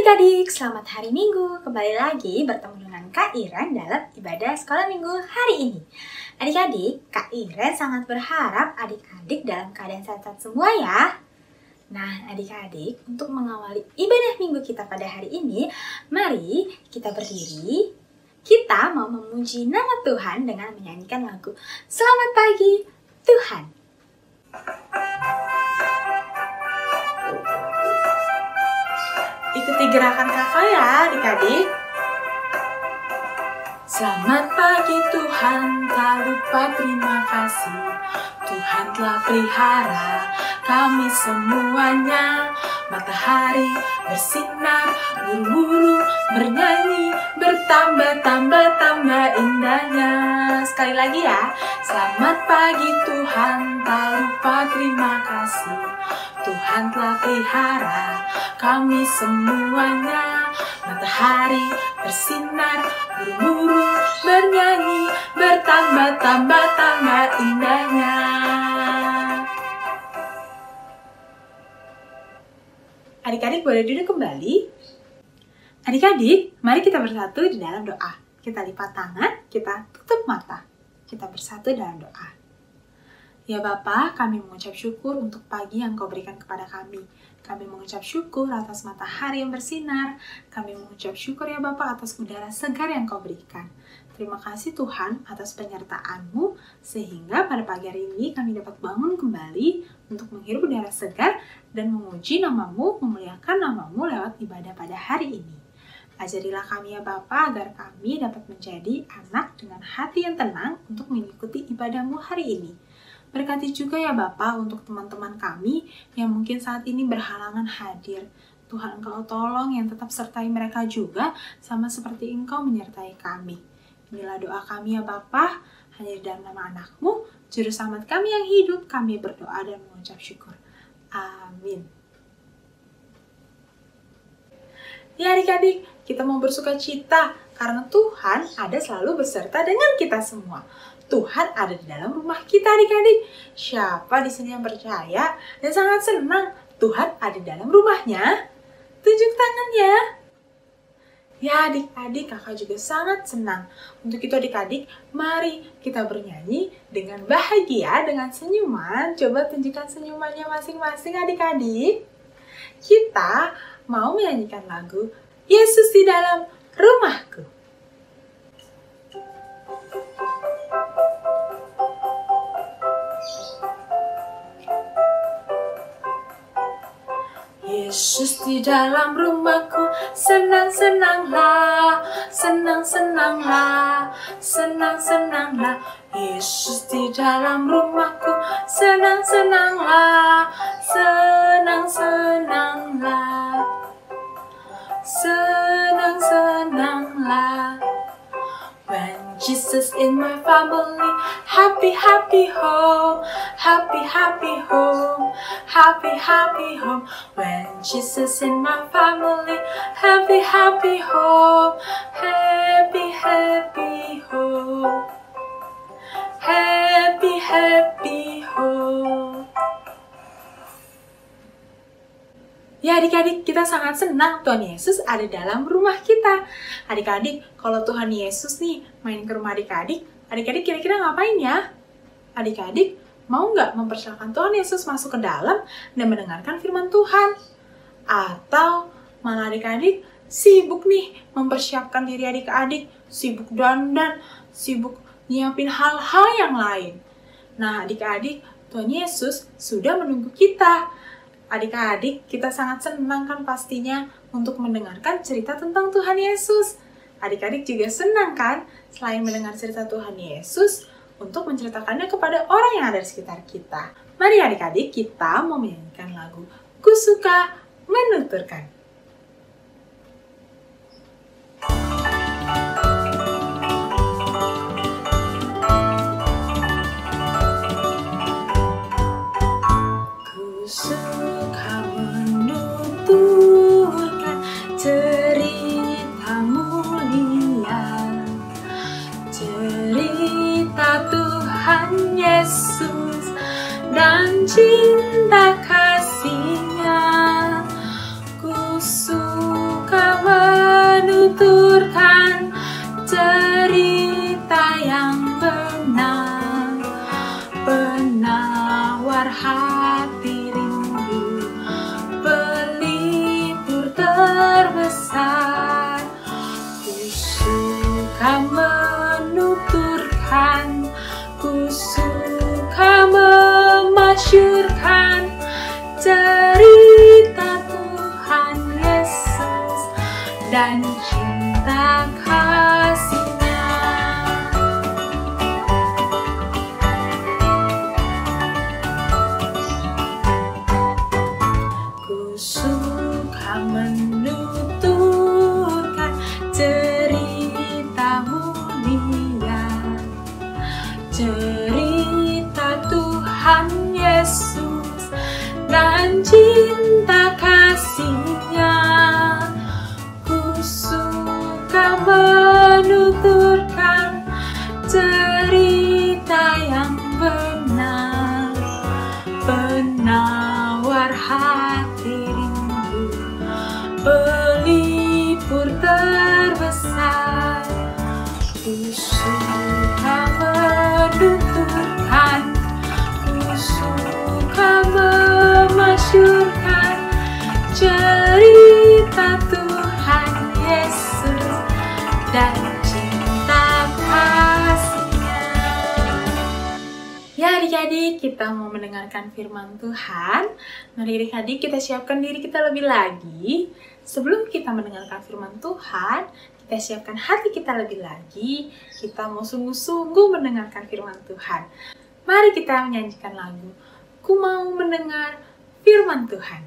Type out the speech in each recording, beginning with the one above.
adik-adik, selamat hari Minggu. Kembali lagi bertemu dengan Kak Iren dalam ibadah sekolah minggu hari ini. Adik-adik, Kak Iren sangat berharap adik-adik dalam keadaan sehat semua ya. Nah, adik-adik, untuk mengawali ibadah minggu kita pada hari ini, mari kita berdiri. Kita mau memuji nama Tuhan dengan menyanyikan lagu Selamat Pagi Tuhan. Ikuti gerakan kakak ya adik-adik. Selamat pagi Tuhan, tak lupa terima kasih. Tuhan telah pelihara kami semuanya. Matahari bersinar, burung-burung bernyanyi, bertambah-tambah indahnya. Sekali lagi ya. Selamat pagi Tuhan, tak lupa terima kasih. Tuhan telah pelihara kami semuanya. Matahari bersinar, burung-burung bernyanyi, bertambah-tambah indahnya. Adik-adik boleh duduk kembali. Adik-adik, mari kita bersatu di dalam doa. Kita lipat tangan, kita tutup mata. Kita bersatu dalam doa. Ya Bapa, kami mengucap syukur untuk pagi yang Kau berikan kepada kami. Kami mengucap syukur atas matahari yang bersinar. Kami mengucap syukur ya Bapa atas udara segar yang Kau berikan. Terima kasih Tuhan atas penyertaan-Mu, sehingga pada pagi hari ini kami dapat bangun kembali untuk menghirup udara segar dan memuji nama-Mu, memuliakan nama-Mu lewat ibadah pada hari ini. Ajarilah kami ya Bapa agar kami dapat menjadi anak dengan hati yang tenang untuk mengikuti ibadah-Mu hari ini. Berkati juga ya Bapa untuk teman-teman kami yang mungkin saat ini berhalangan hadir. Tuhan Engkau tolong yang tetap sertai mereka juga sama seperti Engkau menyertai kami. Inilah doa kami ya Bapa, hanya di dalam nama anak-Mu, Juru Selamat kami yang hidup, kami berdoa dan mengucap syukur. Amin. Ya adik-adik, kita mau bersuka cita karena Tuhan ada selalu beserta dengan kita semua. Tuhan ada di dalam rumah kita adik-adik. Siapa di sini yang percaya dan sangat senang Tuhan ada di dalam rumahnya? Tunjuk tangannya. Ya adik-adik, kakak juga sangat senang. Untuk itu adik-adik, mari kita bernyanyi dengan bahagia, dengan senyuman. Coba tunjukkan senyumannya masing-masing adik-adik. Kita mau menyanyikan lagu Yesus di dalam rumahku. Yesus di dalam rumahku, senang-senanglah, senang-senanglah, senang-senanglah. Yesus di dalam rumahku, senang-senanglah, senang-senanglah, senang-senanglah. When Jesus in my family, happy, happy home, happy, happy home, happy, happy home. When Jesus in my family, happy, happy home, happy, happy home, happy, happy home. Ya adik-adik, kita sangat senang Tuhan Yesus ada dalam rumah kita. Adik-adik, kalau Tuhan Yesus nih main ke rumah adik-adik, adik-adik kira-kira ngapain ya? Adik-adik, mau nggak mempersilahkan Tuhan Yesus masuk ke dalam dan mendengarkan firman Tuhan? Atau malah adik-adik sibuk nih mempersiapkan diri adik-adik, sibuk dandan, sibuk nyiapin hal-hal yang lain. Nah adik-adik, Tuhan Yesus sudah menunggu kita. Adik-adik, kita sangat senang kan pastinya untuk mendengarkan cerita tentang Tuhan Yesus. Adik-adik juga senang kan selain mendengar cerita Tuhan Yesus untuk menceritakannya kepada orang yang ada di sekitar kita. Mari adik-adik, kita mau menyanyikan lagu Ku Suka Menuturkan. Ku suka menuturkan cerita mulia, cerita Tuhan Yesus dan cinta kasih-Nya. Ku suka cerita Tuhan Yesus dan cinta kasih-Nya. Ku suka menuturkan cerita mulia, cerita Tuhan Yesus dan cinta kasih-Nya. Ku suka menuturkan cerita yang benar, penawar hati rindu, pelipur terbesar. Ku suka menuturkan, ku suka memasyurkan cerita Tuhan Yesus dan cinta kasih-Nya. Ya adik-adik, kita mau mendengarkan firman Tuhan. Mari adik-adik kita siapkan diri kita lebih lagi. Sebelum kita mendengarkan firman Tuhan, kita siapkan hati kita lebih lagi. Kita mau sungguh-sungguh mendengarkan firman Tuhan. Mari kita menyanyikan lagu Ku Mau Mendengar Firman Tuhan.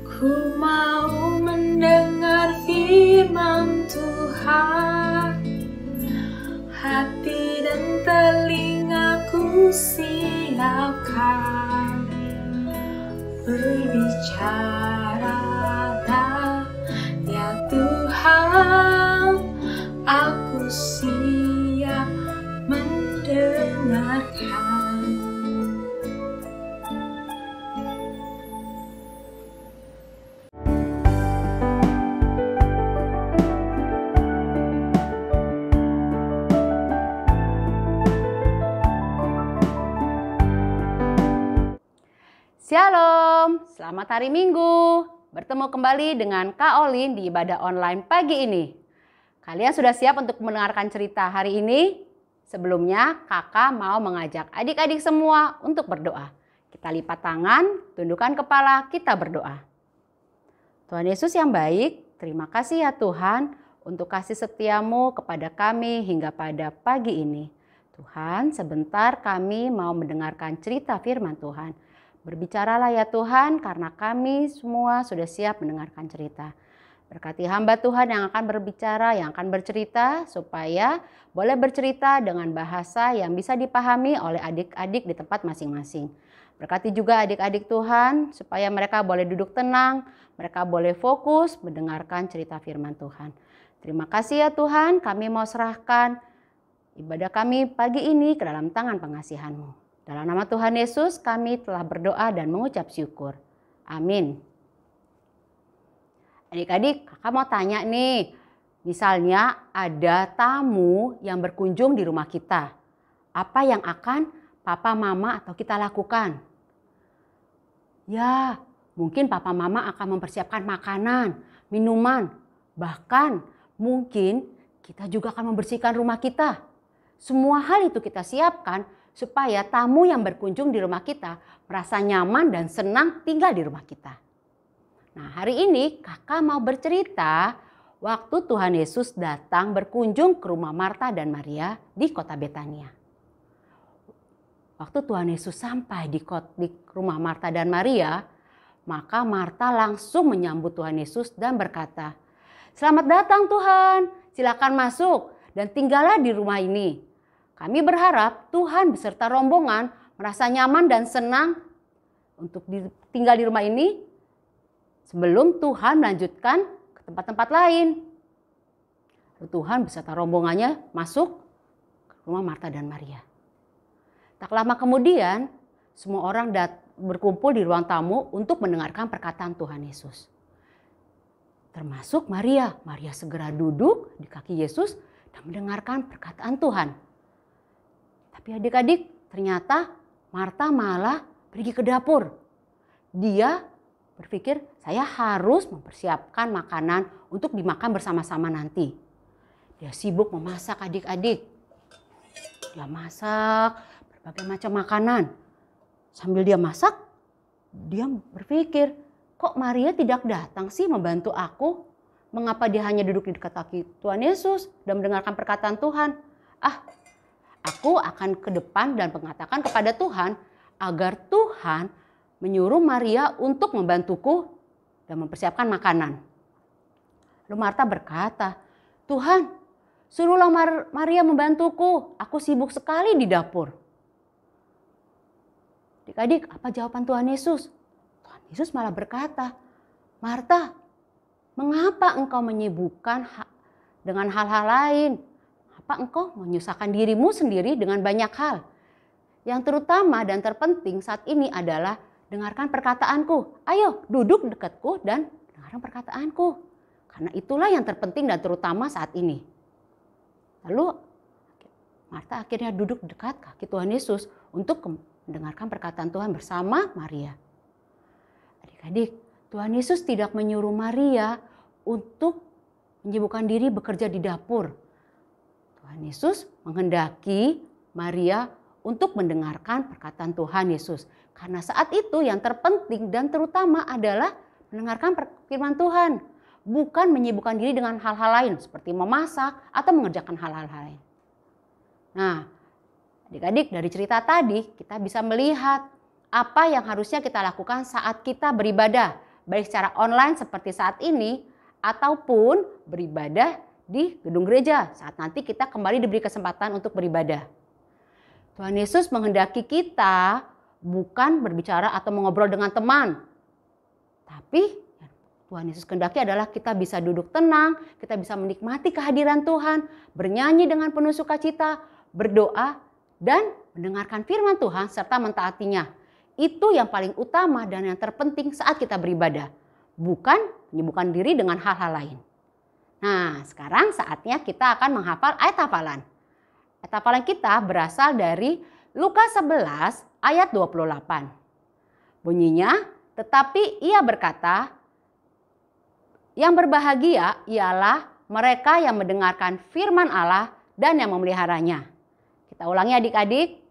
Ku mau mendengar firman Tuhan, hati dan telingaku siapkan. Berbicaralah ya Tuhan, aku siap mendengarkan. Shalom, selamat hari Minggu. Bertemu kembali dengan Kak Olin di ibadah online pagi ini. Kalian sudah siap untuk mendengarkan cerita hari ini? Sebelumnya, kakak mau mengajak adik-adik semua untuk berdoa. Kita lipat tangan, tundukkan kepala, kita berdoa. Tuhan Yesus yang baik, terima kasih ya Tuhan untuk kasih setiamu kepada kami hingga pada pagi ini. Tuhan, sebentar kami mau mendengarkan cerita firman Tuhan. Berbicaralah ya Tuhan, karena kami semua sudah siap mendengarkan cerita. Berkati hamba Tuhan yang akan berbicara, yang akan bercerita, supaya boleh bercerita dengan bahasa yang bisa dipahami oleh adik-adik di tempat masing-masing. Berkati juga adik-adik Tuhan, supaya mereka boleh duduk tenang, mereka boleh fokus mendengarkan cerita firman Tuhan. Terima kasih ya Tuhan, kami mau serahkan ibadah kami pagi ini ke dalam tangan pengasihan-Mu. Dalam nama Tuhan Yesus kami telah berdoa dan mengucap syukur. Amin. Adik-adik, kakak mau tanya nih. Misalnya ada tamu yang berkunjung di rumah kita. Apa yang akan papa, mama atau kita lakukan? Ya, mungkin papa, mama akan mempersiapkan makanan, minuman. Bahkan mungkin kita juga akan membersihkan rumah kita. Semua hal itu kita siapkan supaya tamu yang berkunjung di rumah kita merasa nyaman dan senang tinggal di rumah kita. Nah, hari ini kakak mau bercerita waktu Tuhan Yesus datang berkunjung ke rumah Marta dan Maria di kota Betania. Waktu Tuhan Yesus sampai di rumah Marta dan Maria, maka Marta langsung menyambut Tuhan Yesus dan berkata, "Selamat datang Tuhan, silakan masuk dan tinggallah di rumah ini. Kami berharap Tuhan beserta rombongan merasa nyaman dan senang untuk tinggal di rumah ini sebelum Tuhan melanjutkan ke tempat-tempat lain." Lalu Tuhan beserta rombongannya masuk ke rumah Marta dan Maria. Tak lama kemudian, semua orang berkumpul di ruang tamu untuk mendengarkan perkataan Tuhan Yesus. Termasuk Maria. Maria segera duduk di kaki Yesus dan mendengarkan perkataan Tuhan. Tapi adik-adik, ternyata Marta malah pergi ke dapur. dia berpikir saya harus mempersiapkan makanan untuk dimakan bersama-sama nanti. Dia sibuk memasak adik-adik. Dia masak berbagai macam makanan. Sambil dia masak, dia berpikir, kok Maria tidak datang sih membantu aku? Mengapa dia hanya duduk di dekat kaki Tuhan Yesus dan mendengarkan perkataan Tuhan? Aku akan ke depan dan mengatakan kepada Tuhan agar Tuhan menyuruh Maria untuk membantuku dan mempersiapkan makanan. Lalu Marta berkata, Tuhan, suruhlah Maria membantuku. Aku sibuk sekali di dapur. Adik-adik, apa jawaban Tuhan Yesus? Tuhan Yesus malah berkata, Marta, mengapa engkau menyibukkan dengan hal-hal lain? Apa engkau menyusahkan dirimu sendiri dengan banyak hal? Yang terutama dan terpenting saat ini adalah dengarkan perkataanku. Ayo duduk dekatku dan dengarkan perkataanku. Karena itulah yang terpenting dan terutama saat ini. Lalu Marta akhirnya duduk dekat kaki Tuhan Yesus untuk mendengarkan perkataan Tuhan bersama Maria. Adik-adik, Tuhan Yesus tidak menyuruh Maria untuk menyibukkan diri bekerja di dapur. Tuhan Yesus menghendaki Maria untuk mendengarkan perkataan Tuhan Yesus. Karena saat itu yang terpenting dan terutama adalah mendengarkan firman Tuhan. Bukan menyibukkan diri dengan hal-hal lain seperti memasak atau mengerjakan hal-hal lain. Nah, adik-adik dari cerita tadi kita bisa melihat apa yang harusnya kita lakukan saat kita beribadah. Baik secara online seperti saat ini ataupun beribadah di gedung gereja saat nanti kita kembali diberi kesempatan untuk beribadah. Tuhan Yesus menghendaki kita bukan berbicara atau mengobrol dengan teman. Tapi Tuhan Yesus kehendaki adalah kita bisa duduk tenang, kita bisa menikmati kehadiran Tuhan, bernyanyi dengan penuh sukacita, berdoa, dan mendengarkan firman Tuhan serta mentaatinya. Itu yang paling utama dan yang terpenting saat kita beribadah. Bukan menyibukkan diri dengan hal-hal lain. Nah, sekarang saatnya kita akan menghafal ayat hafalan. Ayat hafalan kita berasal dari Lukas 11 ayat 28. Bunyinya, tetapi ia berkata, yang berbahagia ialah mereka yang mendengarkan firman Allah dan yang memeliharanya. Kita ulangi adik-adik.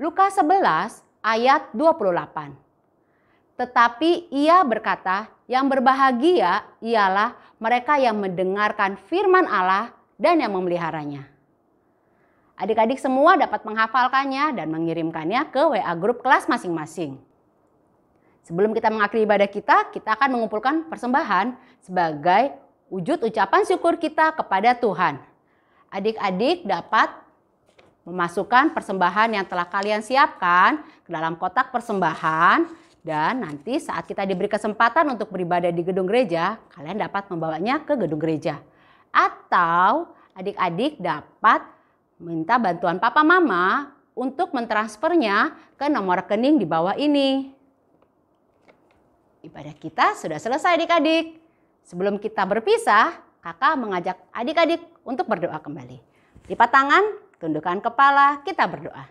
Lukas 11 ayat 28. Tetapi ia berkata, yang berbahagia ialah mereka yang mendengarkan firman Allah dan yang memeliharanya. Adik-adik semua dapat menghafalkannya dan mengirimkannya ke WA grup kelas masing-masing. Sebelum kita mengakhiri ibadah kita akan mengumpulkan persembahan sebagai wujud ucapan syukur kita kepada Tuhan. Adik-adik dapat memasukkan persembahan yang telah kalian siapkan ke dalam kotak persembahan. Dan nanti saat kita diberi kesempatan untuk beribadah di gedung gereja, kalian dapat membawanya ke gedung gereja. Atau adik-adik dapat minta bantuan papa mama untuk mentransfernya ke nomor rekening di bawah ini. Ibadah kita sudah selesai adik-adik. Sebelum kita berpisah, kakak mengajak adik-adik untuk berdoa kembali. Lipat tangan, tundukkan kepala, kita berdoa.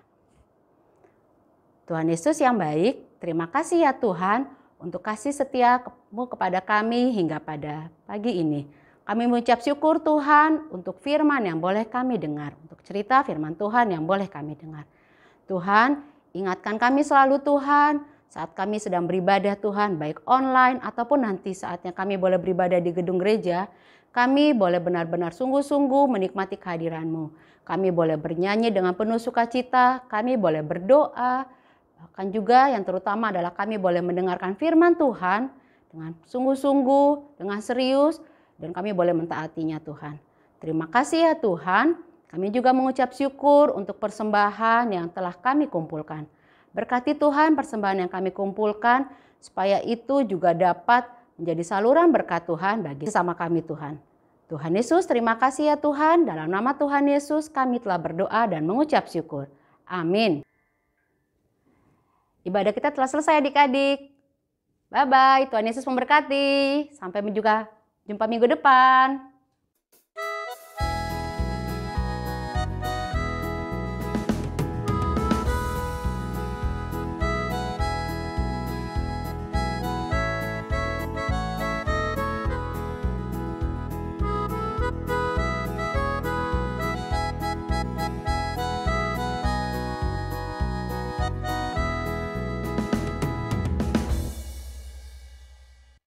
Tuhan Yesus yang baik, terima kasih ya Tuhan untuk kasih setia-Mu kepada kami hingga pada pagi ini. Kami mengucap syukur Tuhan untuk firman yang boleh kami dengar, untuk cerita firman Tuhan yang boleh kami dengar. Tuhan, ingatkan kami selalu Tuhan saat kami sedang beribadah Tuhan, baik online ataupun nanti saatnya kami boleh beribadah di gedung gereja, kami boleh benar-benar sungguh-sungguh menikmati kehadiran-Mu. Kami boleh bernyanyi dengan penuh sukacita, kami boleh berdoa, bahkan juga yang terutama adalah kami boleh mendengarkan firman Tuhan dengan sungguh-sungguh, dengan serius, dan kami boleh mentaatinya Tuhan. Terima kasih ya Tuhan, kami juga mengucap syukur untuk persembahan yang telah kami kumpulkan. Berkati Tuhan persembahan yang kami kumpulkan, supaya itu juga dapat menjadi saluran berkat Tuhan bagi sesama kami Tuhan. Tuhan Yesus, terima kasih ya Tuhan, dalam nama Tuhan Yesus kami telah berdoa dan mengucap syukur. Amin. Ibadah kita telah selesai adik-adik. Bye-bye, Tuhan Yesus memberkati. Sampai jumpa minggu depan.